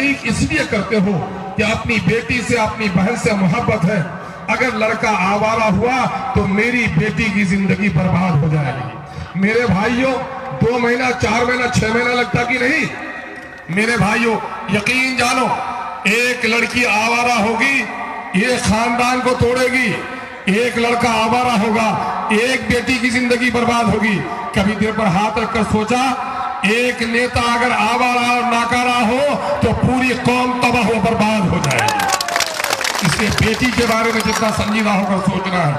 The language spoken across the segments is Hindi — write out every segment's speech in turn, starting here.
तहकीक इसलिए करते हो कि अपनी बेटी से, अपनी बहन से मोहब्बत है। अगर लड़का आवारा हुआ तो मेरी बेटी की जिंदगी बर्बाद हो जाएगी। मेरे भाइयों, 2 महीना, 4 महीना, 6 महीना लगता कि नहीं? मेरे भाइयों, यकीन जानो, एक लड़की आवारा होगी, ये खानदान को तोड़ेगी। एक लड़का आवारा होगा, एक बेटी की जिंदगी बर्बाद होगी। कभी दिल पर हाथ रखकर सोचा, एक नेता अगर आवारा और नाकारा हो तो पूरी कौम तबाह हो, बर्बाद हो जाएगी। इसलिए बेटी के बारे में जितना संजीदा होकर सोचना है,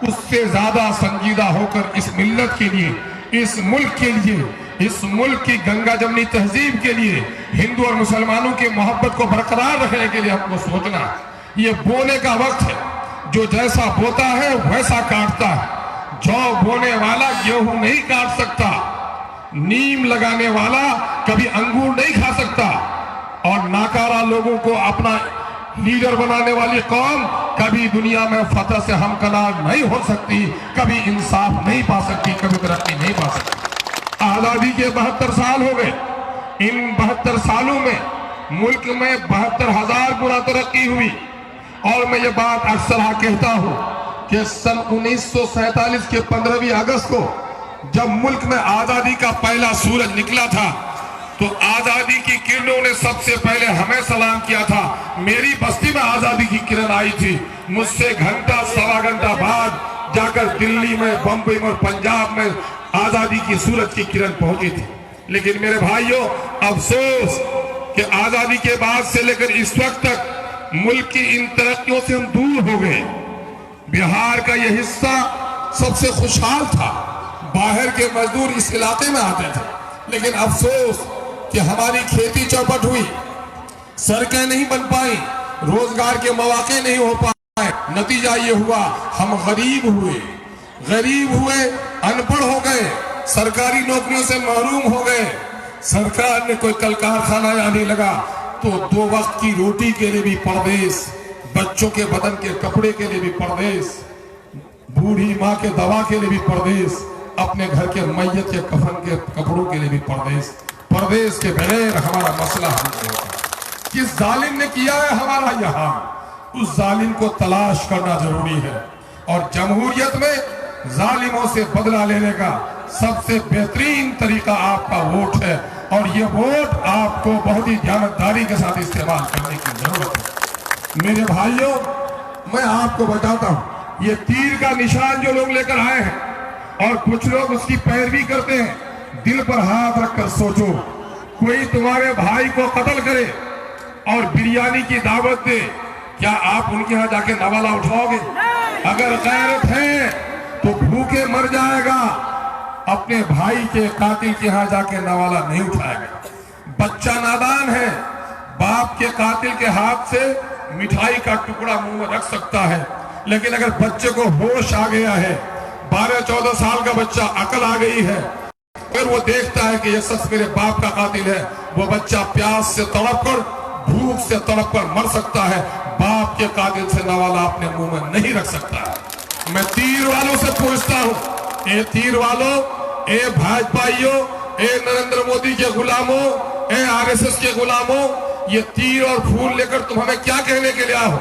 उससे ज्यादा संजीदा होकर इस मिल्लत के लिए, इस मुल्क के लिए, इस मुल्क की गंगा जमनी तहजीब के लिए, हिंदू और मुसलमानों की मोहब्बत को बरकरार रखने के लिए हमको सोचना है। ये बोने का वक्त है। जो जैसा बोता है वैसा काटता है। जौ बोने वाला गेहूं नहीं काट सकता, नीम लगाने वाला कभी अंगूर नहीं खा सकता, और नाकारा लोगों को अपना लीडर बनाने वाली कौम कभी दुनिया में फतह से हमकनार नहीं हो सकती, कभी इंसाफ नहीं पा सकती, कभी तरक्की नहीं पा सकती। आजादी के 72 साल हो गए। इन 72 सालों में मुल्क में 72,000 गुना तरक्की हुई। और मैं ये बात अक्सर कहता हूं कि सन 1947 के 15 अगस्त को जब मुल्क में आजादी का पहला सूरज निकला था, तो आजादी की किरणों ने सबसे पहले हमें सलाम किया था। मेरी बस्ती में आजादी की किरण आई थी। मुझसे घंटा, सवा घंटा बाद जाकर दिल्ली में, बंबई में और पंजाब में आजादी की सूरज की किरण पहुंची थी। लेकिन मेरे भाइयों, अफसोस कि आजादी के बाद से लेकर इस वक्त तक मुल्क की इन तरक्कियों से हम दूर हो गए। बिहार का यह हिस्सा सबसे खुशहाल था। बाहर के मजदूर इस इलाके में आते थे। लेकिन अफसोस कि हमारी खेती चौपट हुई, सड़कें नहीं बन पाई, रोजगार के मौके नहीं हो पाए। नतीजा ये हुआ, हम गरीब हुए, अनपढ़ हो गए, सरकारी नौकरियों से महरूम हो गए। सरकार ने कोई कल कारखाना आने लगा तो 2 वक्त की रोटी के लिए भी परदेश, बच्चों के बदन के कपड़े के लिए भी परदेश, बूढ़ी माँ के दवा के लिए भी परदेश, अपने घर के मैयत के कफन के कपड़ों के लिए भी परदेश। परदेश के बगैर हमारा मसला हल नहीं होता। किस जालिम ने किया है हमारा यहाँ, उस जालिम को तलाश करना जरूरी है। और जमहूरियत में जालिमों से बदला लेने का सबसे बेहतरीन तरीका आपका वोट है। और ये वोट आपको बहुत ही ध्यानदारी के साथ इस्तेमाल करने की जरूरत है। मेरे भाइयों, मैं आपको बताता हूं, ये तीर का निशान जो लोग लेकर आए हैं और कुछ लोग उसकी पैरवी करते हैं, दिल पर हाथ रखकर सोचो, कोई तुम्हारे भाई को कत्ल करे और बिरयानी की दावत दे, क्या आप उनके यहाँ जाके नवाला उठाओगे? अगर गैरत है तो भूखे मर जाएगा, अपने भाई के कातिल के यहाँ जाके नवाला नहीं उठाएगा। बच्चा नादान है, बाप के कातिल के हाथ से मिठाई का टुकड़ा मुंह में रख सकता है, लेकिन अगर बच्चे को होश आ गया है, 12-14 साल का बच्चा, अकल आ गई है, फिर वो देखता है कि ये शख्स मेरे बाप का कातिल है, वो बच्चा प्यास से तड़प कर, भूख से तड़प कर मर सकता है। बाप के कातिल से नवाला अपने मुंह में नहीं रख सकता है। मैं तीर वालों से पूछता हूं, ए तीर वालों, ए भाजपाइयों, ए नरेंद्र मोदी के गुलामों, ए आरएसएस के गुलामों, ये तीर और फूल लेकर तुम हमें क्या कहने के लिए आओ?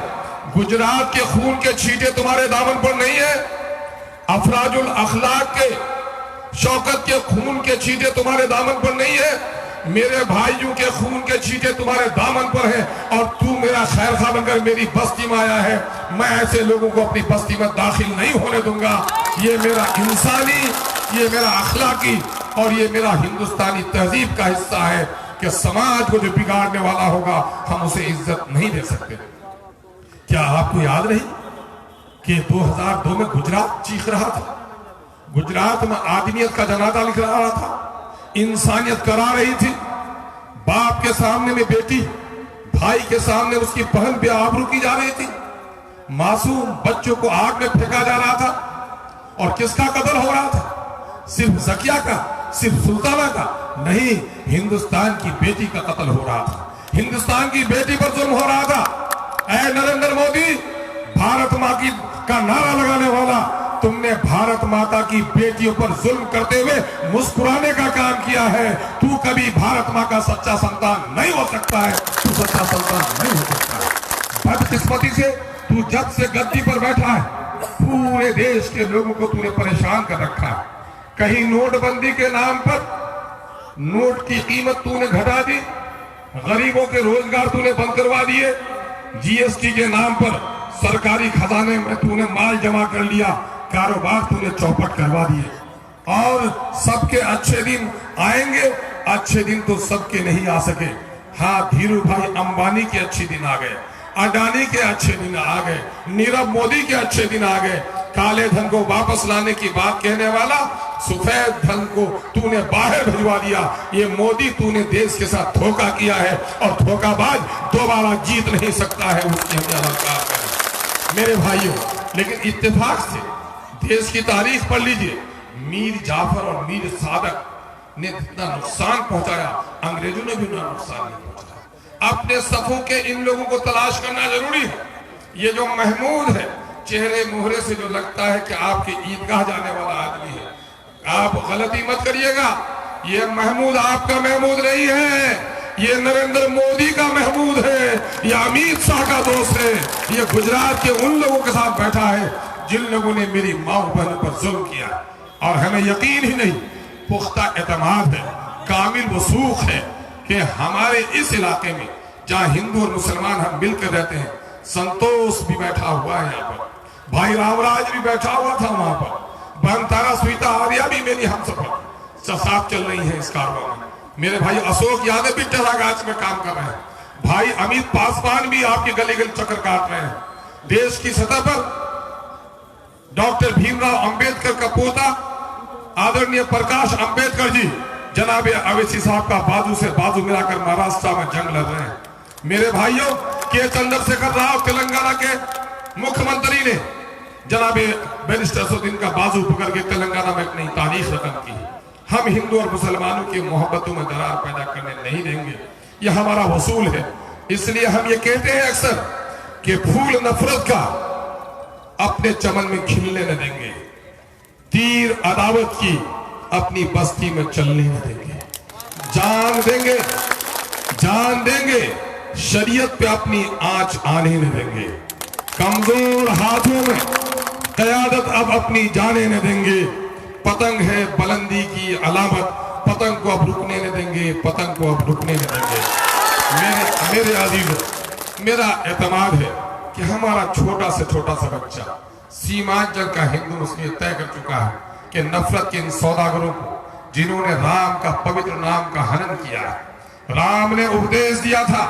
गुजरात के खून के छींटे तुम्हारे दामन पर नहीं है? अफराजुल अखलाक के, शौकत के खून के छींटे तुम्हारे दामन पर नहीं है? मेरे भाइयों के खून के छींटे तुम्हारे दामन पर है, और तू मेरा खैर खा बनकर मेरी बस्ती में आया है। मैं ऐसे लोगों को अपनी बस्ती में दाखिल नहीं होने दूंगा। ये मेरा इंसानी, ये मेरा अखलाकी और ये मेरा हिंदुस्तानी तहजीब का हिस्सा है कि समाज को जो बिगाड़ने वाला होगा हम उसे इज्जत नहीं दे सकते। क्या आपको याद नहीं कि 2002 में गुजरात चीख रहा था? गुजरात में आदमियत का जनाजा लिख रहा था, इंसानियत करा रही थी। बाप के सामने में बेटी, भाई के सामने उसकी बहन बेआबरू की जा रही थी। मासूम बच्चों को आग में फेंका जा रहा था। और किसका कत्ल हो रहा था? सिर्फ जकिया का, सिर्फ सुल्ताना का नहीं, हिंदुस्तान की बेटी का कत्ल हो रहा था। हिंदुस्तान की बेटी पर जुल्म हो रहा था। ऐ नरेंद्र मोदी, भारत मां की का नारा लगाने वाला, तुमने भारत माता की बेटियों पर जुल्म करते हुए मुस्कुराने का काम किया है। तू कभी भारत माँ का सच्चा संतान नहीं हो सकता है, तू सच्चा संतान नहीं हो सकता है। बदकिस्मती से तू जब से गद्दी पर बैठा है, पूरे देश के लोगों को तूने परेशान कर रखा है। कहीं नोटबंदी के नाम पर नोट की कीमत तूने घटा दी, गरीबों के रोजगार तूने बंद करवा दिए, जीएसटी के नाम पर सरकारी खजाने में तूने माल जमा कर लिया, कारोबार तूने चौपट करवा दिए। और सबके अच्छे दिन आएंगे, अच्छे दिन तो सबके नहीं आ सके। हाँ, धीरू भाई अंबानी के अच्छे दिन आ गए, अडानी के अच्छे दिन आ गए, नीरव मोदी के अच्छे दिन आ गए। काले धन को वापस लाने की बात कहने वाला सफेद धन को तूने बाहर भिजवा दिया। ये मोदी, तूने देश के साथ धोखा किया है और धोखाबाज दोबारा जीत नहीं सकता है, उसकी हमें अलंकार करें मेरे भाइयों। लेकिन इत्तेफाक से देश की तारीख पढ़ लीजिए, मीर जाफर और मीर सादक ने जितना नुकसान पहुंचाया, अंग्रेजों ने भी उतना नुकसान नहीं पहुंचाया। अपने सफों के इन लोगों को तलाश करना जरूरी है। ये जो महमूद है, चेहरे मुहरे से जो लगता है कि आपके ईदगाह जाने वाला आदमी है, आप गलती मत करिएगा। ये महमूद आपका महमूद नहीं है, ये नरेंद्र मोदी का महमूद है, ये अमित शाह का दोस्त है, ये गुजरात के उन लोगों के साथ बैठा है जिन लोगों ने मेरी माँ बहनों पर जुल्म किया। और हमें यकीन ही नहीं, पुख्ता एतमाद है, कामिल वसूख है कि हमारे इस इलाके में जहाँ हिंदू और मुसलमान हम मिलकर रहते हैं, संतोष भी बैठा हुआ है यहाँ पर, भाई रामराज भी बैठा हुआ था वहां पर, बहन तारा स्वीता आर्या भी मेरी हम सब साथ चल रही है इस कारवां में। मेरे भाई अशोक यादव भी टेरागाज में काम कर रहे हैं, भाई अमित पासवान भी आपके गली गली चक्कर काट रहे हैं। देश की सतह पर डॉक्टर भीमराव अंबेडकर का पोता आदरणीय प्रकाश अंबेडकर जी जनाब अवैसी साहब का बाजू से बाजू मिलाकर महाराष्ट्र में जंग लड़ रहे हैं। मेरे भाइयों, के चंद्रशेखर राव तेलंगाना के मुख्यमंत्री ने जनाब बैरिस्टर असदुद्दीन का बाजू पकड़ के तेलंगाना में एक नई तारीख रकम की। हम हिंदू और मुसलमानों की मोहब्बतों में दरार पैदा करने नहीं देंगे, यह हमारा वसूल है। इसलिए हम ये कहते हैं अक्सर कि फूल नफरत का अपने चमन में खिलने न देंगे, तीर अदावत की अपनी बस्ती में चलने न देंगे, जान देंगे शरीयत पे अपनी आंच आने न देंगे, कमजोर हाथों में क़यादत अब अपनी जाने न देंगे। पतंग है बुलंदी की अलामत, पतंग को अब रुकने न देंगे, पतंग को अब रुकने न देंगे। मेरे अजीजों, मेरा एतमाद है कि हमारा छोटा से छोटा सा बच्चा सीमांचल का हिंदू मुस्लिम तय कर चुका है कि नफरत के इन सौदागरों को जिन्होंने राम का पवित्र नाम का हनन किया है, राम ने उपदेश दिया था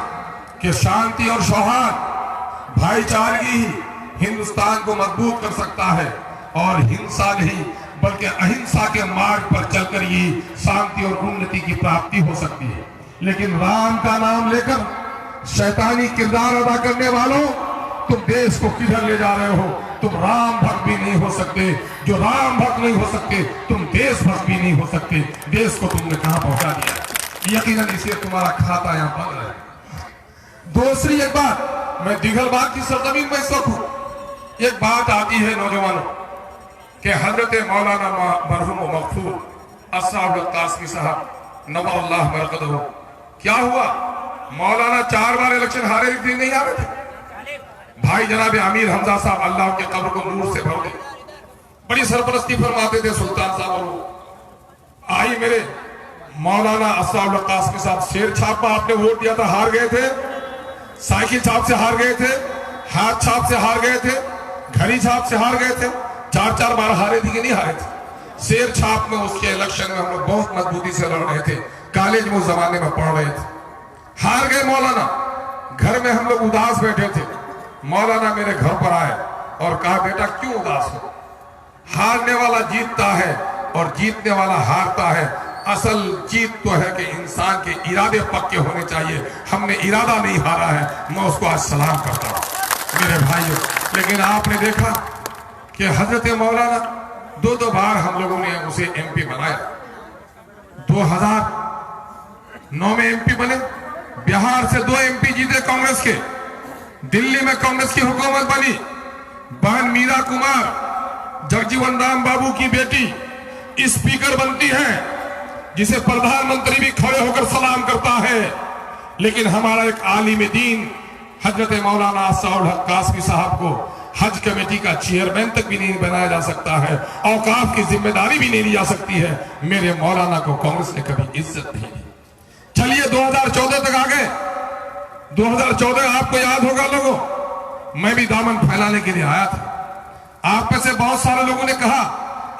कि शांति और सौहार्द भाईचारगी ही हिंदुस्तान को मजबूत कर सकता है और हिंसा नहीं बल्कि अहिंसा के मार्ग पर चलकर ही शांति और उन्नति की प्राप्ति हो सकती है। लेकिन राम का नाम लेकर शैतानी किरदार अदा करने वालों, तुम देश को किधर ले जा रहे हो? तुम राम भक्त भी नहीं हो सकते। जो राम भक्त नहीं हो सकते, तुम देश भक्त भी नहीं हो सकते। देश को तुमने कहां पहुंचा दिया? यकीनन इसे तुम्हारा खाता यहां बंद है। दूसरी एक बात, मैं दिघलबाग की सरजमीन में इस वक्त हूं। एक बात आती है नौजवानों कि हजरत मौलाना मरहूम मगफूर अस्साब कासमी साहब नवल्लाह मरकदहू, क्या हुआ? मौलाना 4 बार इलेक्शन हारे, एक दिन नहीं हारे थे। भाई जनाब अमीर हमजा साहब अल्लाह के कब्र को नूर से भर दे, बड़ी सरपरस्ती फरमाते थे सुल्तान साहब। आई मेरे मौलाना अस्साब कासमी साहब, शेर छाप में आपने वोट दिया था, हार गए थे। साइकिल छाप से हार गए थे, हाथ छाप से हार गए थे, घड़ी छाप से हार गए थे। 4 बार हारे थे कि नहीं हारे थे? शेर छाप में उसके इलेक्शन में हम लोग बहुत मजबूती से लड़ रहे थे, कॉलेज में उस जमाने में पढ़ रहे थे। हार गए मौलाना, घर में हम लोग उदास बैठे थे। मौलाना मेरे घर पर आए और कहा, बेटा क्यों उदास हो? हारने वाला जीतता है और जीतने वाला हारता है। असल जीत तो है कि इंसान के इरादे पक्के होने चाहिए। हमने इरादा नहीं हारा है, मैं उसको आज सलाम करता हूं मेरे भाइयों। लेकिन आपने देखा कि हजरत मौलाना 2 बार हम लोगों ने उसे एमपी बनाया। 2009 में एमपी बने, बिहार से 2 एमपी जीते कांग्रेस के, दिल्ली में कांग्रेस की हुकूमत बनी। बहन मीरा कुमार जगजीवन राम बाबू की बेटी स्पीकर बनती है, जिसे प्रधानमंत्री भी खड़े होकर सलाम करता है। लेकिन हमारा एक आलिम दीन हजरत मौलाना साउद हक कासमी साहब को हज कमेटी का चेयरमैन तक भी नहीं बनाया जा सकता है, औकाफ की जिम्मेदारी भी नहीं ली जा सकती है। मेरे मौलाना को कांग्रेस ने कभी इज्जत नहीं दी। चलिए 2014 तक आ गए। 2014 आपको याद होगा लोगों, मैं भी दामन फैलाने के लिए आया था। आप में से बहुत सारे लोगों ने कहा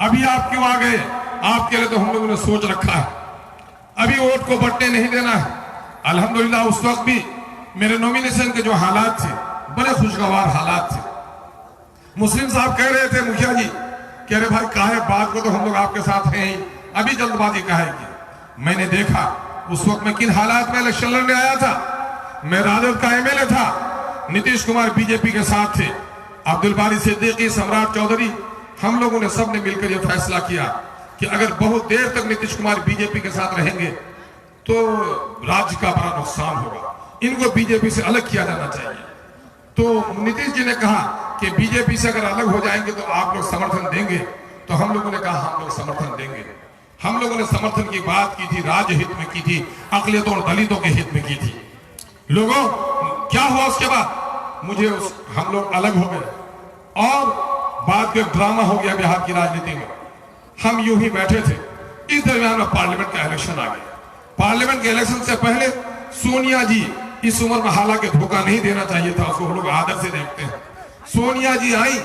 अभी आप क्यों आ गए, आपके लिए तो हम लोगों ने सोच रखा है, अभी वोट को बंटने नहीं देना है। अल्हम्दुलिल्लाह उस वक्त भी मेरे नॉमिनेशन के जो हालात थे बड़े खुशगवार हालात थे। मुस्लिम साहब कह रहे थे मुखिया जी, कह रहे भाई काहे बात को तो हम लोग आपके साथ हैं ही, अभी जल्दबाजी काहे की। मैंने देखा उस वक्त में किन हालात में इलेक्शन लड़ने आया था। मैं राजद का एमएलए था, नीतीश कुमार बीजेपी के साथ थे, अब्दुल बारी सिद्दीकी, सम्राट चौधरी, हम लोगों ने सबने मिलकर यह फैसला किया कि अगर बहुत देर तक नीतीश कुमार बीजेपी के साथ रहेंगे तो राज्य का बड़ा नुकसान होगा, इनको बीजेपी से अलग किया जाना चाहिए। तो नीतीश जी ने कहा कि बीजेपी से अगर अलग हो जाएंगे तो आप लोग समर्थन देंगे, तो हम लोगों ने कहा हम लोग समर्थन देंगे। हम लोगों ने समर्थन की बात की थी, राज्य हित में की थी, अकलियतों और दलितों के हित में की थी। लोगों क्या हुआ उसके बाद, हम लोग अलग हो गए और बाद में ड्रामा हो गया बिहार की राजनीति में। हम यूं ही बैठे थे, इस दरमियान में पार्लियामेंट का इलेक्शन आ गया। पार्लियामेंट के इलेक्शन से पहले सोनिया जी, इस उम्र में हालांकि धोखा नहीं देना चाहिए था, उसको हम लोग आदर से देखते हैं, सोनिया जी आई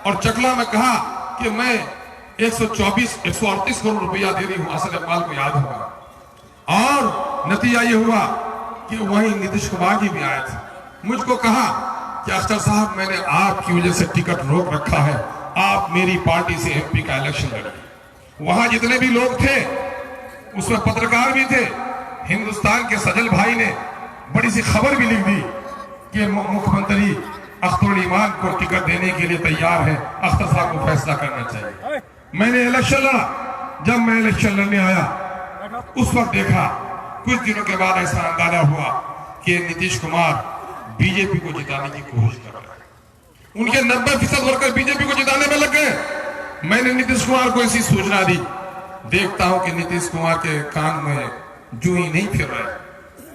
और चकला में कहा कि मैं 138 करोड़ रुपया दे रही हूं, असद इकबाल को याद होगा। और नतीजा ये हुआ कि वहीं नीतीश कुमार जी भी आए थे, मुझको कहा कि अख्तर साहब मैंने आपकी वजह से टिकट रोक रखा है, आप मेरी पार्टी से एमपी का इलेक्शन लड़िए। वहां जितने भी लोग थे उसमें पत्रकार भी थे। हिंदुस्तान के सजल भाई ने बड़ी सी खबर भी लिख दी कि मुख्यमंत्री अख्तर ईमान को टिकट देने के लिए तैयार है, अख्तर साहब को फैसला करना चाहिए। मैंने इलेक्शन लड़ा, जब मैं इलेक्शन लड़ने आया उस वक्त देखा कुछ दिनों के बाद ऐसा अंदाजा हुआ कि नीतीश कुमार बीजेपी को जिताने की कोशिश कर रहे हैं, उनके 90% वर्कर बीजेपी को जिताने में लग गए। मैंने नीतीश कुमार को ऐसी सूचना दी, देखता हूं कि नीतीश कुमार के कान में जू ही नहीं फिर रहे,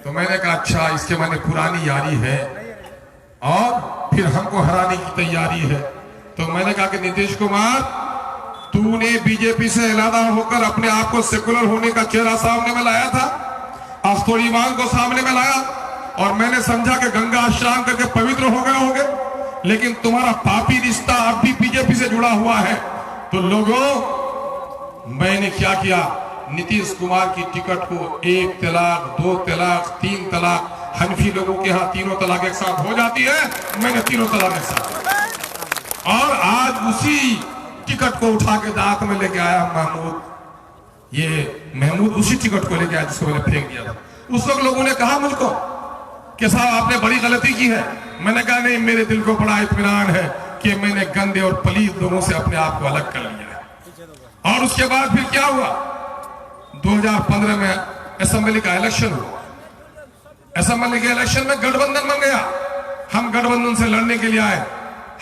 तो मैंने कहा अच्छा इसके माने पुरानी यारी है और फिर हमको हराने की तैयारी है। तो मैंने कहा कि नीतीश कुमार, तूने बीजेपी से अलग होकर अपने आप को सेकुलर होने का चेहरा सामने में लाया था, अख्तर ईमान को सामने में लाया और मैंने समझा कि गंगा स्नान करके पवित्र हो गए होंगे, लेकिन तुम्हारा पापी रिश्ता अब भी बीजेपी से जुड़ा हुआ है। तो लोगों मैंने क्या किया, नीतीश कुमार की टिकट को 1 तलाक, 2 तलाक, 3 तलाक, हनफी लोगों के यहाँ 3 तलाक एक साथ हो जाती है, मैंने 3 तलाक एक साथ, और आज उसी टिकट को उठा के दांत में लेके आया महमूद। ये महमूद उसी टिकट को लेके आया जिसको मैंने फेंक दिया था। उस वक्त लोगों ने कहा मुझको कि साहब आपने बड़ी गलती की है। मैंने कहा नहीं, मेरे दिल को बड़ा इत्मीनान है कि मैंने गंदे और पलीद लोगों से अपने आप को अलग कर लिया है। और उसके बाद फिर क्या हुआ, 2015 में असेंबली का इलेक्शन हुआ। असेंबली के इलेक्शन में गठबंधन बन गया, हम गठबंधन से लड़ने के लिए आए।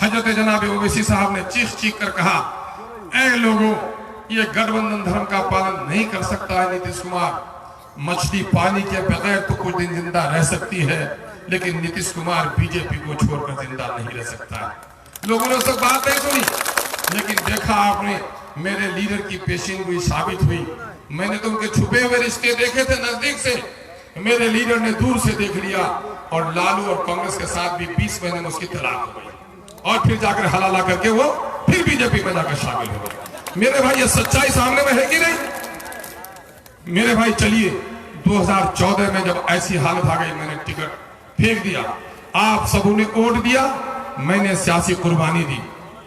हजरत जनाब ओवैसी साहब ने चीख कर कहा, ऐ लोगों, ये गठबंधन धर्म का पालन नहीं कर सकता है नीतीश कुमार। मछली पानी के बगैर तो कुछ दिन जिंदा रह सकती है, लेकिन नीतीश कुमार बीजेपी को छोड़कर जिंदा नहीं रह सकता है। लोगों ने उस वक्त बात नहीं सुनी, लेकिन देखा आपने मेरे लीडर की पेशीनगोई साबित हुई। मैंने तो उनके छुपे हुए रिश्ते देखे थे नजदीक से, मेरे लीडर ने दूर से देख लिया और लालू और कांग्रेस के साथ भी 20 महीने में उसकी तलाक हो गई और फिर जाकर हलाला करके वो फिर बीजेपी में जाकर शामिल हो गए। मेरे भाई ये सच्चाई सामने में है कि नहीं? मेरे भाई चलिए 2014 में जब ऐसी हालत आ गई, मैंने टिकट फेंक दिया, आप सबों ने वोट दिया, मैंने सियासी कुर्बानी दी।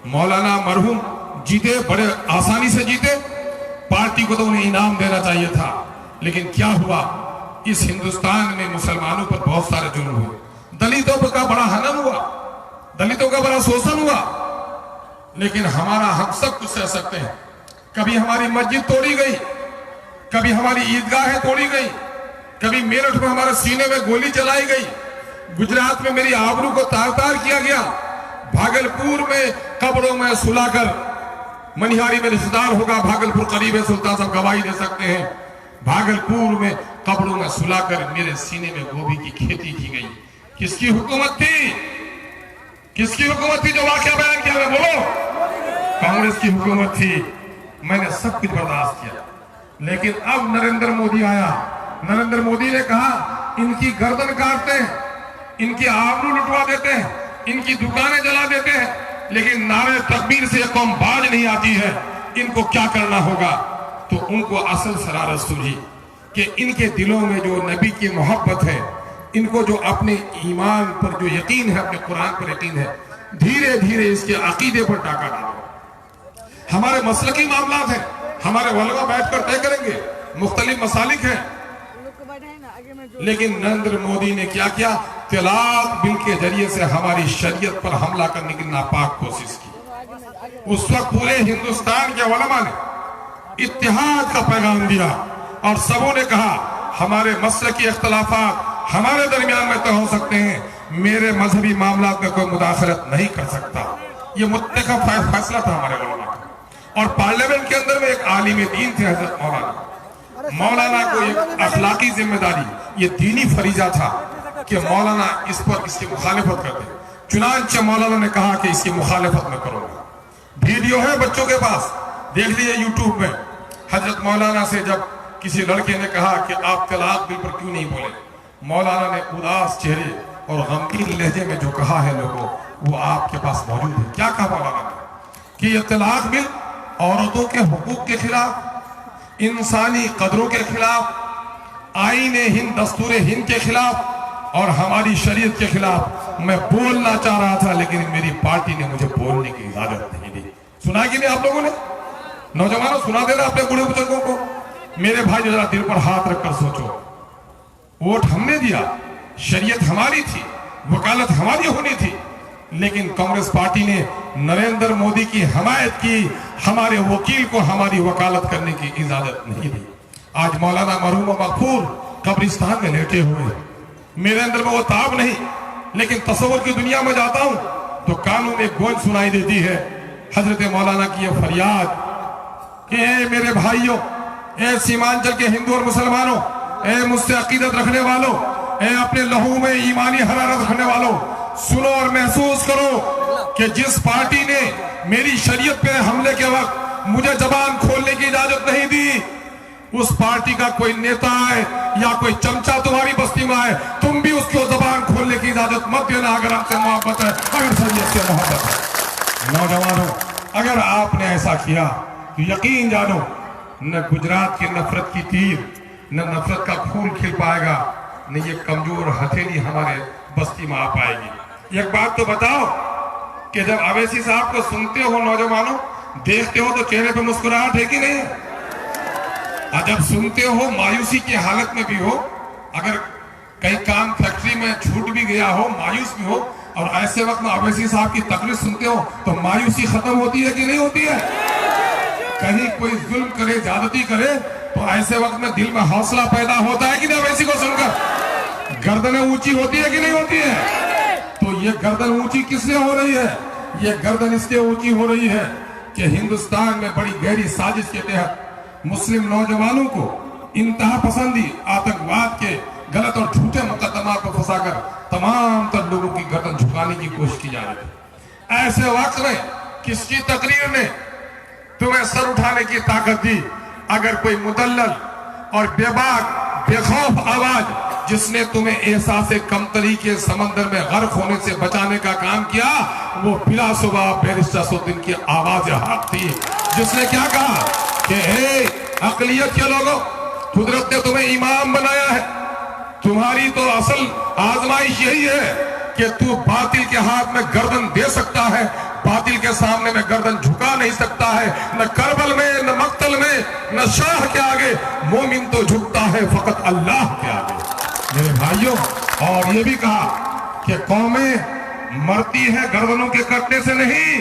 मौलाना मरहूम जीते, बड़े आसानी से जीते, पार्टी को तो उन्हें इनाम देना चाहिए था, लेकिन क्या हुआ, इस हिंदुस्तान में मुसलमानों पर बहुत सारे जुल्म हुए, दलितों का बड़ा हनन हुआ, दलितों का बड़ा शोषण हुआ। लेकिन हमारा हम सब कुछ सह सकते हैं। कभी हमारी मस्जिद तोड़ी गई, कभी हमारी ईदगाहें तोड़ी गई, कभी मेरठ में हमारे सीने में गोली चलाई गई, गुजरात में मेरी आबरू को तार तार किया गया, भागलपुर में कब्रों में सुलाकर मनिहारी में रिश्तेदार होगा, भागलपुर करीब है, सुल्तान साहब गवाही दे सकते हैं। भागलपुर में कब्रों में सुलाकर मेरे सीने में गोभी की खेती की गई। किसकी हुकूमत थी? किसकी हुकूमत थी जो वाकया बयान किया? बोलो, कांग्रेस की हुकूमत थी। मैंने सब कुछ बर्दाश्त किया, लेकिन अब नरेंद्र मोदी आया। नरेंद्र मोदी ने कहा इनकी गर्दन काटते हैं, इनकी आबरू लुटवा देते हैं, इनकी दुकानें जला देते हैं, लेकिन नारे तकबीर से कौम बाज नहीं आती है। इनको क्या करना होगा? तो उनको असल शरारत सूझी कि इनके दिलों में जो नबी की मोहब्बत है, इनको जो अपने ईमान पर जो यकीन है, अपने कुरान पर यकीन है, धीरे धीरे इसके अकीदे पर टाका डालो। हमारे मसलकी मामला है, हमारे वलमा बैठकर तय करेंगे, मुख्तलिफ मसालिक हैं, लेकिन नरेंद्र मोदी ने क्या किया? तलाक बिल के जरिए से हमारी शरीयत पर हमला करने की नापाक कोशिश की। उस वक्त पूरे हिंदुस्तान के उलमा ने इत्तेहाद का पैगाम दिया और सबों ने कहा हमारे मसलकी इख्तलाफात हमारे दरमियान में तो हो सकते हैं, मेरे मजहबी मामला में कोई मुदाखलत नहीं कर सकता। ये मुत्तफ़क़ फैसला था हमारे उलमा का। और पार्लियामेंट के अंदर में एक आलिम दीन थे हजरत मौलाना को एक अखलाकी जिम्मेदारी, ये दीनी फरीजा था कि मौलाना इस पर इसकी मुखालिफत करते। चुनांचे मौलाना ने कहा कि इसकी मुखालिफत में करूंगा। वीडियो है बच्चों के पास, देख लीजिए यूट्यूब में। हजरत मौलाना से जब किसी लड़के ने कहा कि आप तलाक बिल पर क्यों नहीं बोले, मौलाना ने उदास चेहरे और गमगीन लहजे में जो कहा है लोगों, वो आपके पास मौजूद है। क्या कहा मौलाना ने? कि ये तलाक बिल औरतों के हुकूक के खिलाफ, इंसानी कदरों के खिलाफ, आईने हिंद, दस्तूर हिंद के खिलाफ और हमारी शरीयत के खिलाफ मैं बोलना चाह रहा था, लेकिन मेरी पार्टी ने मुझे बोलने की इजाजत नहीं दी। सुना कि नहीं आप लोगों ने? नौजवानों सुना देना अपने बूढ़े बुजुर्गों को। मेरे भाई जरा दिल पर हाथ रखकर सोचो, वोट हमने दिया, शरीयत हमारी थी, वकालत हमारी होनी थी, लेकिन कांग्रेस पार्टी ने नरेंद्र मोदी की हमायत की, हमारे वकील को हमारी वकालत करने की इजाजत नहीं दी। आज मौलाना मरहूम मगफूर कब्रिस्तान में लेटे हुए, मेरे अंदर में वो ताब नहीं, लेकिन तस्वुर की दुनिया में जाता हूं तो कानों में गूंज सुनाई देती है हजरत मौलाना की ये फरियाद कि ए मेरे भाइयों, ए सीमांचल के हिंदू और मुसलमानों, ए मुझसे अकीदत रखने वालों, ए अपने लहू में ईमानी हरारत रखने वालों, सुनो और महसूस करो कि जिस पार्टी ने मेरी शरीयत पे हमले के वक्त मुझे जबान खोलने की इजाजत नहीं दी, उस पार्टी का कोई नेता है या कोई चमचा तुम्हारी बस्ती में आए, तुम भी उसको जबान खोलने की इजाजत मत देना अगर आपसे मोहब्बत है, अगर शरीयत से मोहब्बत है। नौजवानों, अगर आपने ऐसा किया तो यकीन जानो न गुजरात की नफरत की तीर, न नफरत का फूल खिल पाएगा, न ये कमजोर हथेली हमारे बस्ती में आ पाएगी। एक बात तो बताओ कि जब अवैसी साहब को सुनते हो नौजवानों, देखते हो तो चेहरे पे मुस्कुराहट है कि नहीं? और जब सुनते हो मायूसी की हालत में भी हो, अगर कहीं काम फैक्ट्री में छूट भी गया हो, मायूस भी हो, और ऐसे वक्त में अवैसी साहब की तकरीर सुनते हो तो मायूसी खत्म होती है कि नहीं होती है? कहीं कोई जुल्म करे, ज्यादती करे तो ऐसे वक्त में दिल में हौसला पैदा होता है कि नहीं? अवैसी को सुनकर गर्दनें ऊंची होती है कि नहीं होती है? तो ये गर्दन ऊंची किससे हो रही है? ये गर्दन इसलिए ऊंची हो रही है कि हिंदुस्तान में बड़ी गहरी साजिश के तहत मुस्लिम नौजवानों को इंतहा पसंदी, आतंकवाद के गलत और झूठे मुकदमा को फंसाकर तमाम तर लोगों की गर्दन झुकाने की कोशिश की जा रही है। ऐसे वक्त में किसकी तकरीर ने तुम्हें सर उठाने की ताकत दी? अगर कोई मुदल्लल और बेबाक बेखौफ आवाज जिसने तुम्हें एहसास कमतरी के समंदर में गर्क होने से बचाने का काम किया, वो बिला सुबह बैरिस्टर असदुद्दीन की आवाज हक थी, जिसने क्या कहा कि हे अकलियत के लोगों, कुदरत ने तुम्हें इमाम बनाया है, तुम्हारी तो असल आजमाइश यही है कि तू बातिल के हाथ में गर्दन दे सकता है, बातिल के सामने में गर्दन झुका नहीं सकता है। न करबल में, न मक्तल में, न शाह के आगे मोमिन तो झुकता है फकत अल्लाह के आगे। मेरे भाइयों, और ये भी कहा कि कौमें मरती है गर्दनों के कटने से नहीं,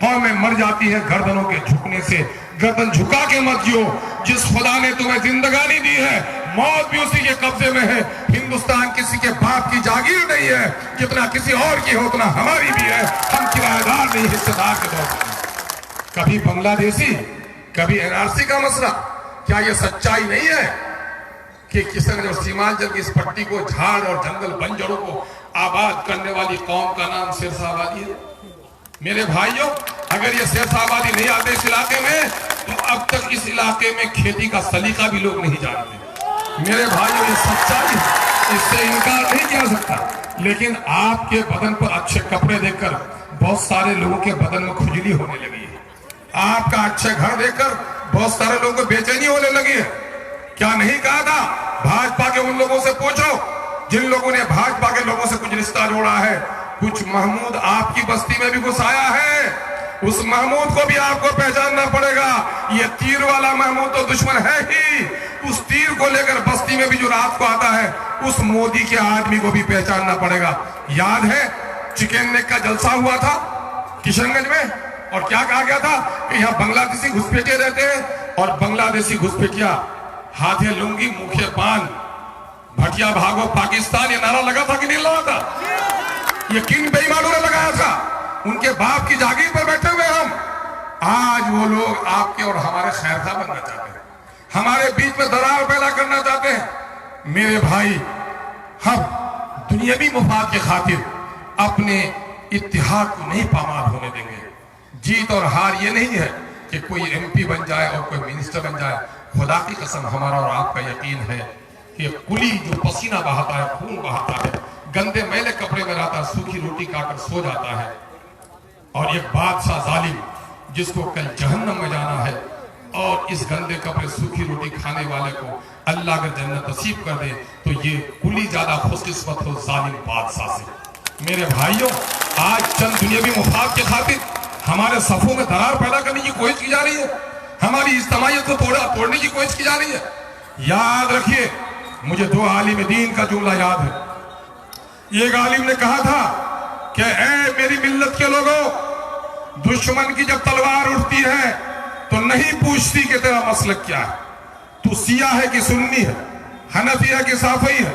कौमें मर जाती है गर्दनों के झुकने से। गर्दन झुका के मत जियो। जिस खुदा ने तुम्हें जिंदगानी दी है, मौत भी उसी के कब्जे में है। हिंदुस्तान किसी के बाप की जागीर नहीं है, जितना किसी और की हो उतना हमारी भी है। हम किराएदार नहीं, हिस्सेदार के तौर पर। कभी बांग्लादेशी, कभी एनआरसी का मसला। क्या ये सच्चाई नहीं है कि किशन और सीमांचल की इस पट्टी को, झाड़ और जंगल बंजरों को आबाद करने वाली कौम का नाम शेरशाहबादी है? मेरे भाइयों, अगर ये शेरशाहबादी नहीं आते इस इलाके में, तो अब तक इस इलाके में खेती का सलीका भी लोग नहीं जानते। मेरे भाइयों, ये सच्चाई, इससे इनकार नहीं किया सकता। लेकिन आपके बदन पर अच्छे कपड़े देखकर बहुत सारे लोगों के बदन में खुजली होने लगी है। आपका अच्छा घर देखकर बहुत सारे लोगों को बेचैनी होने लगी है। क्या नहीं कहा था? भाजपा के उन लोगों से पूछो जिन लोगों ने भाजपा के लोगों से कुछ रिश्ता जोड़ा है। कुछ महमूद आपकी बस्ती में भी घुस आया है, उस महमूद को भी आपको पहचानना पड़ेगा। ये तीर वाला महमूद तो दुश्मन है ही, उस तीर को लेकर बस्ती में भी जो रात को आता है, उस मोदी के आदमी को भी पहचानना पड़ेगा। याद है चिकन नेक का जलसा हुआ था किशनगंज में, और क्या कहा गया था कि यहाँ बांग्लादेशी घुसपैठिए रहते हैं, और बांग्लादेशी घुसपैठिया हाथे लुंगी मुखे पान भटिया भागो पाकिस्तान, ये नारा लगा था कि नहीं लगा था? ये किन बेईमानों ने लगाया था? उनके बाप की जागीर पर बैठे हुए हम। आज वो लोग आपके और हमारे खैरखा बनना चाहते हैं, हमारे बीच में दरार पैदा करना चाहते हैं। मेरे भाई, हम दुनियावी मुफाद के खातिर अपने इत्तिहाद को नहीं पामाल होने देंगे। जीत और हार ये नहीं है कि कोई एमपी बन जाए और कोई मिनिस्टर बन जाए। खुदा की कसम, हमारा और आपका यकीन है कि कुली जो पसीना बहाता है, खून बहाता है, गंदे मैले कपड़े में रहता है, सूखी रोटी खाकर सो जाता है, और एक बादशाह जालिम जिसको कल जहन्नम में जाना है, और इस गंदे कपड़े सूखी रोटी खाने वाले को अल्लाह अगर जन्नत नसीब कर दे, तो ये कुली ज्यादा खुशकिस्मत हो जालिम बादशाह से। मेरे भाइयों, आज चंद दुनियावी मुफाद के खातिर हमारे सफों में दरार पैदा करने की कोशिश की जा रही है, हमारी इज्तिमाइयत को तोड़ने की कोशिश की जा रही है। याद रखिए, मुझे दो आलिम दीन का जुमला याद है। एक आलिम ने कहा था कि ऐ मेरी मिल्लत के लोगों, दुश्मन की जब तलवार उठती है तो नहीं पूछती कि तेरा मसलक क्या है, तू सिया है कि सुन्नी है, हनफी है कि साफी है,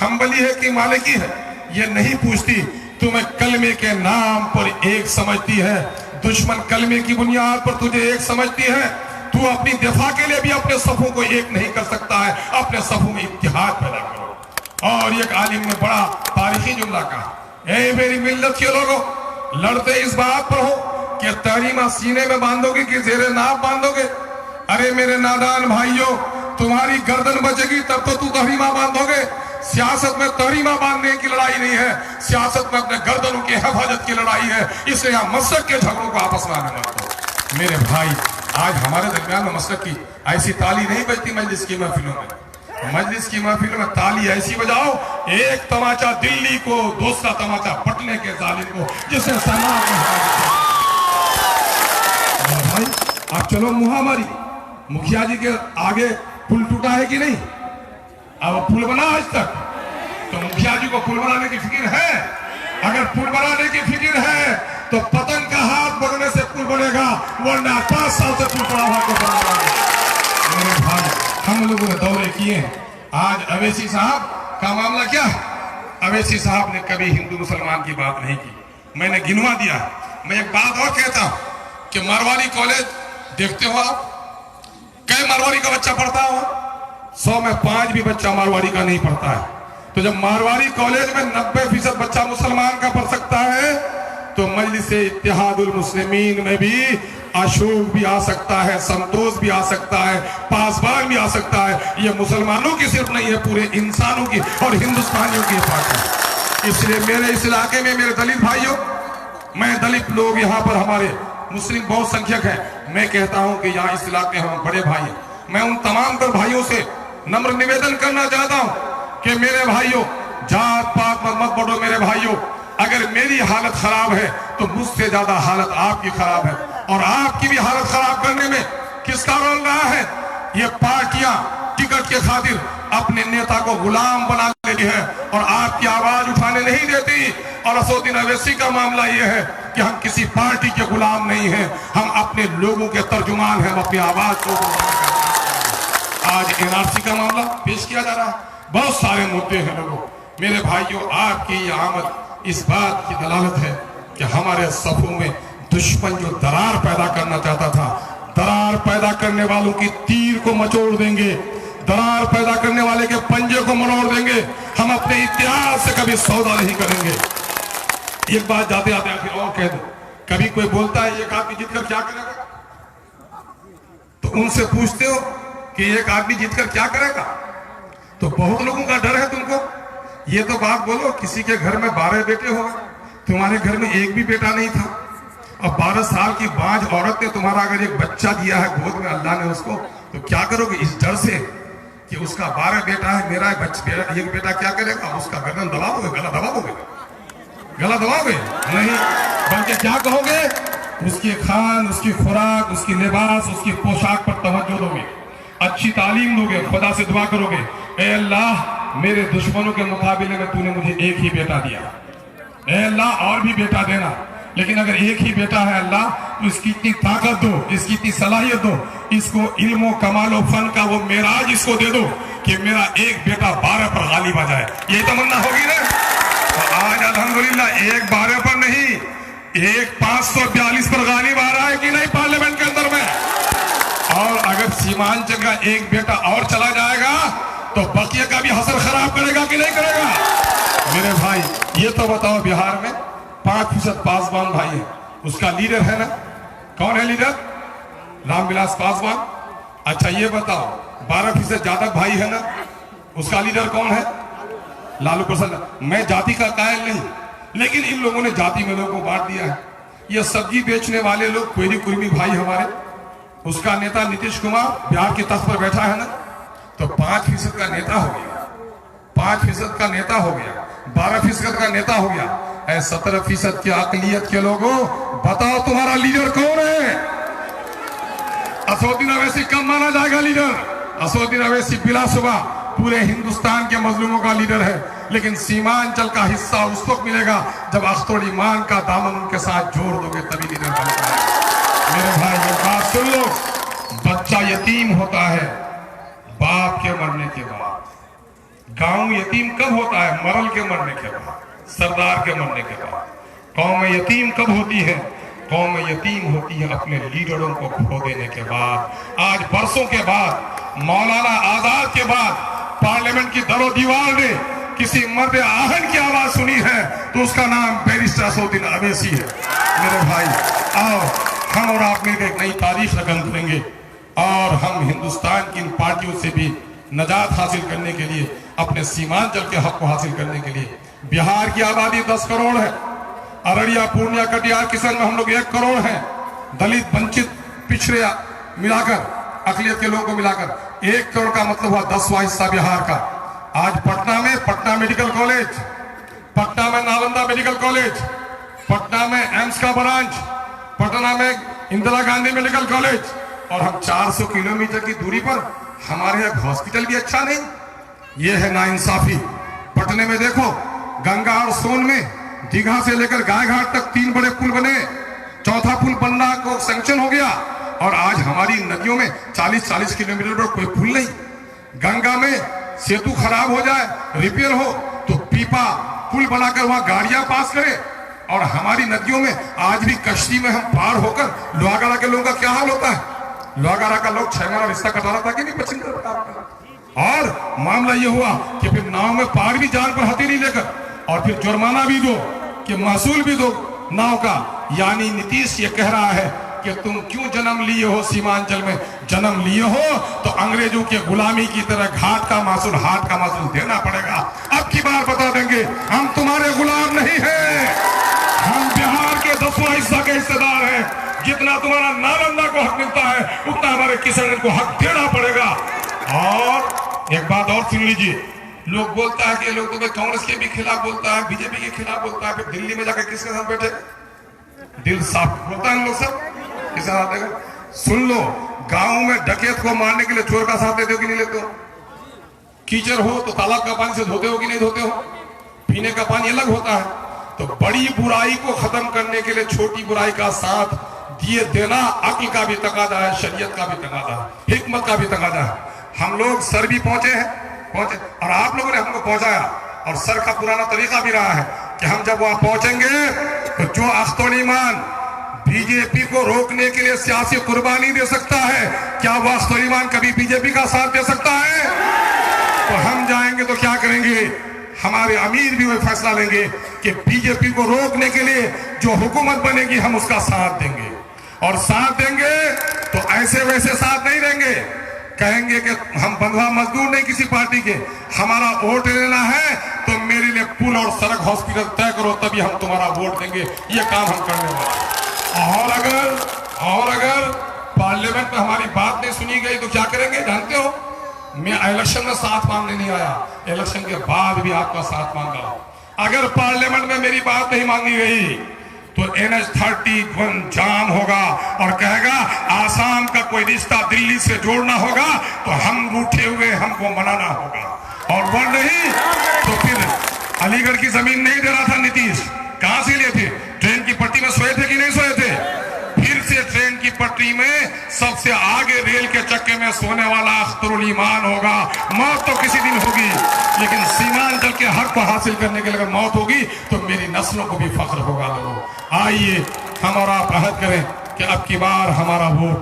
हम्बली है कि मालिकी है, ये नहीं पूछती। तुम्हें कलमे के नाम पर एक समझती है, दुश्मन कलमे की बुनियाद पर तुझे एक समझती है। तू अपनी दिफा के लिए भी अपने सफों को एक नहीं कर सकता है, अपने सफों में इत्तिहाद पैदा करो। और एक आलिम ने बड़ा तारीखी जुमला कहा, ऐ मेरी मिल्लत के लोगों, लड़ते इस बात पर हो कि तहरीमा सीने में बांधोगे कि जेरे नाप बांधोगे। अरे मेरे नादान भाइयों, तुम्हारी गर्दन बचेगी तब तो तू तहरीमा बांधोगे। सियासत में तहरीमा बांधने की लड़ाई नहीं है, सियासत में अपने गर्दनों की हिफाजत की लड़ाई है। इसलिए यहाँ मसलक के झगड़ों को आपस में आने मत दो। मेरे भाई, आज हमारे दरमियान में मसलक की ऐसी ताली नहीं बजती मजलिस की महफिलों में। मजलिस की महफिलों में ताली ऐसी बजाओ, एक तमाचा दिल्ली को, दूसरा तमाचा पटने के जालिम को, जिसे समाज में भाई। अब चलो मुहावरी, मुखिया जी के आगे पुल टूटा है कि नहीं? अब पुल बना आज तक? तो मुखिया जी को पुल बनाने की फिक्र है? अगर पुल बनाने की फिक्र है तो पतंग का हाथ पकड़ने से पुल बनेगा, वरना 5 साल से पुल पड़ा हुआ को बनेगा। मेरे भाई, हम लोगों ने दौरे किए हैं। आज अवैसी साहब का मामला क्या है? अवैसी साहब ने कभी हिंदू मुसलमान की बात नहीं की, मैंने गिनवा दिया। मैं एक बात और कहता हूं कि मारवाड़ी कॉलेज देखते हो आप, कई मारवाड़ी का बच्चा पढ़ता हो? 100 में 5 भी बच्चा मारवाड़ी का नहीं पढ़ता है। तो जब मारवाड़ी कॉलेज में 90% बच्चा मुसलमान का पढ़ सकता है, तो मजलिस इत्तेहादुल मुस्लिमीन में भी अशोक भी आ सकता है, संतोष भी आ सकता है, पासवान भी आ सकता है। ये मुसलमानों की सिर्फ नहीं है, पूरे इंसानों की और हिंदुस्तानियों की पार्टी। इसलिए मेरे इस इलाके में मेरे दलित भाइयों, मैं दलित लोग यहाँ पर हमारे मुस्लिम बहुत संख्यक है, मैं कहता हूँ कि यहाँ इस इलाके हम बड़े भाई हैं। मैं उन तमाम तर भाइयों से नम्र निवेदन करना चाहता हूँ कि मेरे भाइयों, जात पात मत बढ़ो मेरे भाइयों। अगर मेरी हालत खराब है तो मुझसे ज्यादा हालत आपकी खराब है, और आपकी भी हालत खराब करने में किसका रोल रहा है? ये पार्टियां टिकट के खातिर अपने नेता को गुलाम बना लेती है और आपकी आवाज उठाने नहीं देती। और असदुद्दीन अवैसी का मामला ये है कि हम किसी पार्टी के गुलाम नहीं हैं, हम अपने लोगों के तर्जुमान हैं, हम अपनी आवाज को। आज एनआरसी का मामला पेश किया जा रहा है, बहुत सारे मुद्दे हैं लोगों। मेरे भाइयों, आपकी ये आमद इस बात की दलालत है कि हमारे सफों में दुश्मन जो दरार पैदा करना चाहता था, दरार पैदा करने वालों की तीर को मचोड़ देंगे, दरार पैदा करने वाले के पंजे को मरोड़ देंगे। हम अपने इतिहास से कभी सौदा नहीं करेंगे। एक बात जाते आते आखिर और कह दो, कभी कोई बोलता है एक आदमी जीतकर क्या करेगा, तो उनसे पूछते हो कि एक आदमी जीतकर क्या करेगा, तो बहुत लोगों का डर है तुमको। ये तो बात बोलो, किसी के घर में 12 बेटे हो, तुम्हारे घर में एक भी बेटा नहीं था, और 12 साल की बांझ औरत ने तुम्हारा अगर एक बच्चा दिया है गोद में अल्लाह ने उसको, तो क्या करोगे इस डर से कि उसका 12 बेटा है, मेरा एक बेटा क्या करेगा, उसका गर्दन दबा दोगे, गला दबा दोगे, गला दबाओगे नहीं, बल्कि क्या कहोगे, उसकी खान, उसकी खुराक, उसकी लिबास, उसकी पोशाक पर तवज्जो दोगे, अच्छी तालीम दोगे, खुदा से दुआ करोगे, ए अल्लाह मेरे दुश्मनों के मुकाबले में तूने मुझे एक ही बेटा दिया, ए अल्लाह और भी बेटा देना, लेकिन अगर एक ही बेटा है अल्लाह तो इसकी इतनी ताकत दो, इसकी इतनी सलाहियत दो, इसको इल्म कमाल फन का वो मेराज इसको दे दो कि मेरा एक बेटा 12 पर गालिब आ जाए। यही तमन्ना होगी ना। तो आज अल्हम्दुलिल्लाह एक 12 पर नहीं, एक 542 पर गालिब आ रहा है कि नहीं पार्लियामेंट के अंदर में। और अगर सीमांचल का एक बेटा और चला जाएगा तो बकिया का भी हसर खराब करेगा कि नहीं करेगा। मेरे भाई ये तो बताओ, बिहार में 5% पासवान भाई है, उसका लीडर है ना, कौन है लीडर, रामविलास पासवान। अच्छा ये बताओ 12% जादव भाई है ना, उसका लीडर कौन है, लालू प्रसाद। मैं जाति का कायल नहीं, लेकिन इन लोगों ने जाति में लोगों को बांट दिया है। ये सब्जी बेचने वाले लोग क्वेरी कुर्मी भाई हमारे, उसका नेता नीतीश कुमार बिहार के तख्त पर बैठा है ना, तो 5% का नेता हो गया, 5% का नेता हो गया, 12% का नेता हो गया। 17% की अकलियत के लोगों बताओ तुम्हारा लीडर कौन है। असदुद्दीन अवैसी कब माना जाएगा लीडर, असदुद्दीन अवैसी बिलाशुबा पूरे हिंदुस्तान के मजलूमों का लीडर है, लेकिन सीमांचल का हिस्सा उस वक्त मिलेगा जब अख्तर ईमान का दामन उनके साथ जोड़ दोगे तभी लीडर बनता है। मेरे भाई एक बात सुन लो, बच्चा यतीम होता है बाप के मरने के बाद, गांव यतीम कब होता है, मरल के मरने के बाद, सरदार के मरने के बाद। कौम यतीम कब होती है, कौम यतीम होती है अपने लीडरों को खो देने के बाद। आज बरसों के बाद, मौलाना आजाद के बाद पार्लियामेंट की दरो दीवार ने किसी मर्द आहन की आवाज सुनी है तो उसका नाम बैरिस्टर असदुद्दीन अवैसी है। मेरे भाई आओ हम और आप मिलकर एक नई तारीख रकम करेंगे, और हम हिंदुस्तान की इन पार्टियों से भी नजात हासिल करने के लिए, अपने सीमांचल के हक को हासिल करने के लिए। बिहार की आबादी 10 करोड़ है, अररिया, पूर्णिया, कटिहार, किशन में हम लोग 1 करोड़ हैं, दलित, वंचित, पिछड़े मिलाकर, अकलियत के लोगों को मिलाकर 1 करोड़ का मतलब हुआ 10वां हिस्सा बिहार का। आज पटना में पटना मेडिकल कॉलेज, पटना में नालंदा मेडिकल कॉलेज, पटना में एम्स का ब्रांच, पटना में इंदिरा गांधी मेडिकल कॉलेज, और हम 400 किलोमीटर की दूरी पर हमारे यहाँ हॉस्पिटल भी अच्छा नहीं। ये है नाइंसाफी। पटने में देखो, गंगा और सोन में दीघा से लेकर गायघाट तक 3 बड़े पुल बने, 4था पुल बनना को सैंक्शन हो गया, और आज हमारी नदियों में 40-40 किलोमीटर पर कोई पुल नहीं। गंगा में सेतु खराब हो जाए, रिपेयर हो, तो पीपा पुल बनाकर वहां गाड़ियां पास करें, और हमारी नदियों में आज भी कश्ती में हम पार होकर लोहागड़ा के लोगों का क्या हाल होता है। लोहागड़ा का लोग 6 महीना रिश्ता कटा रहा था कि नहीं, 25 और मामला ये हुआ कि फिर नाव में पार भी जान पर हथेली लेकर, और फिर जुर्माना भी दो कि महसूल भी दो नाव का। यानी नीतीश ये कह रहा है कि तुम क्यों जन्म लिए हो सीमांचल में, जन्म लिए हो तो अंग्रेजों के गुलामी की तरह घाट का मासूल, हाट का मासूल देना पड़ेगा। अब की बार बता देंगे, हम तुम्हारे गुलाम नहीं हैं, हम बिहार के 10वां हिस्सा के हिस्सेदार हैं। जितना तुम्हारा नालंदा को हक मिलता है उतना हमारे किसान को हक देना पड़ेगा। और एक बात और सुन लीजिए, लोग बोलता है कि लोग तो कांग्रेस के भी खिलाफ बोलता है, बीजेपी के खिलाफ बोलता है, फिर दिल्ली में जाकर किसके साथ बैठे, दिल साफ होता है लोग सब किसके साथ देगा। सुन लो, गांव में डकैत को मारने के लिए चोर का साथ लेते हो कि नहीं लेते हो, कीचड़ हो तो तालाब का पानी से धोते हो कि नहीं धोते हो, पीने का पानी अलग होता है। तो बड़ी बुराई को खत्म करने के लिए छोटी बुराई का साथ दिए देना अक्ल का भी तकादा है, शरीयत का भी तकादा है, हिकमत का भी तकादा है। हम लोग सर भी पहुंचे, और आप लोगों ने हमको पहुंचाया, और सर का पुराना तरीका भी रहा है कि हम जब वहां पहुंचेंगे तो जो अख्तर ईमान बीजेपी को रोकने के लिए सियासी कुर्बानी दे सकता है। क्या वह सुलेमान कभी बीजेपी का साथ दे सकता है? तो हम जाएंगे तो क्या करेंगे? हमारे अमीर भी वही फैसला लेंगे कि बीजेपी को रोकने के लिए जो हुकूमत बनेगी हम उसका साथ देंगे। और साथ देंगे तो ऐसे वैसे साथ नहीं देंगे। कहेंगे कि हम बंधुआ मजदूर नहीं किसी पार्टी के, हमारा वोट लेना है तो मेरे लिए पुल और सड़क हॉस्पिटल तय करो, तभी हम तुम्हारा वोट देंगे। ये काम हम करने वाले। और अगर पार्लियामेंट में हमारी बात नहीं सुनी गई तो क्या करेंगे जानते हो? मैं इलेक्शन में साथ मांगने नहीं आया, इलेक्शन के बाद भी आपका साथ मांगा। अगर पार्लियामेंट में मेरी बात नहीं मांगी गई तो NH-31 जाम होगा और कहेगा आसाम का कोई रिश्ता दिल्ली से जोड़ना होगा तो हम रूठे हुए हमको मनाना होगा। और वो नहीं तो फिर अलीगढ़ की जमीन नहीं दे रहा था नीतीश, कहां से लिए थे? ट्रेन की पटरी में सोए थे कि नहीं सोए थे? फिर से ट्रेन की पटरी में सबसे आगे रेल के चक्के में सोने वाला अख्तरुल ईमान होगा। मौत तो किसी दिन होगी, लेकिन सीमांचल के हक को हासिल करने के लिए अगर मौत होगी तो मेरी नस्लों को भी फख्र होगा। लोगों, आइए हम और आप अहद करें कि अब की बार हमारा वोट,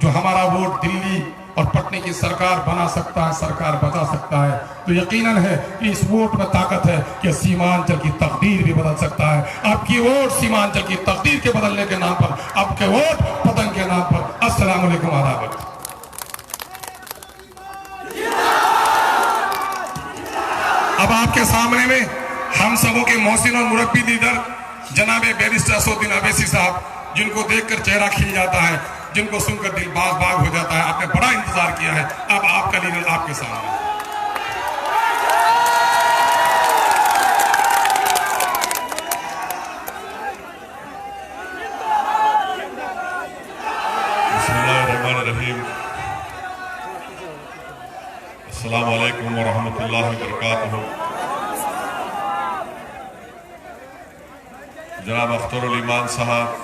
जो हमारा वोट दिल्ली और पटने की सरकार बना सकता है, सरकार बचा सकता है, तो यकीनन है कि इस वोट में ताकत है कि सीमांचल की तकदीर भी बदल सकता है। आपकी वोट सीमांचल की तकदीर के बदलने के नाम पर, आपके वोट पतन के नाम पर। अस्सलाम वालेकुम आदाब। अब आपके सामने में हम सबों के मोहसिन और मुरब्बी लीडर जनाब बैरिस्टर असदुद्दीन अवैसी साहब, जिनको देखकर चेहरा खिल जाता है, जिनको सुनकर दिल बाग बाग हो जाता है। आपने बड़ा इंतजार किया है, अब आपका लीडर आपके सामने। बिस्मिल्लाहिर्रहमानिर्रहीम। अस्सलाम वालेकुम व रहमतुल्लाहि व बरकातुहू। जनाब अख्तरुल ईमान साहब,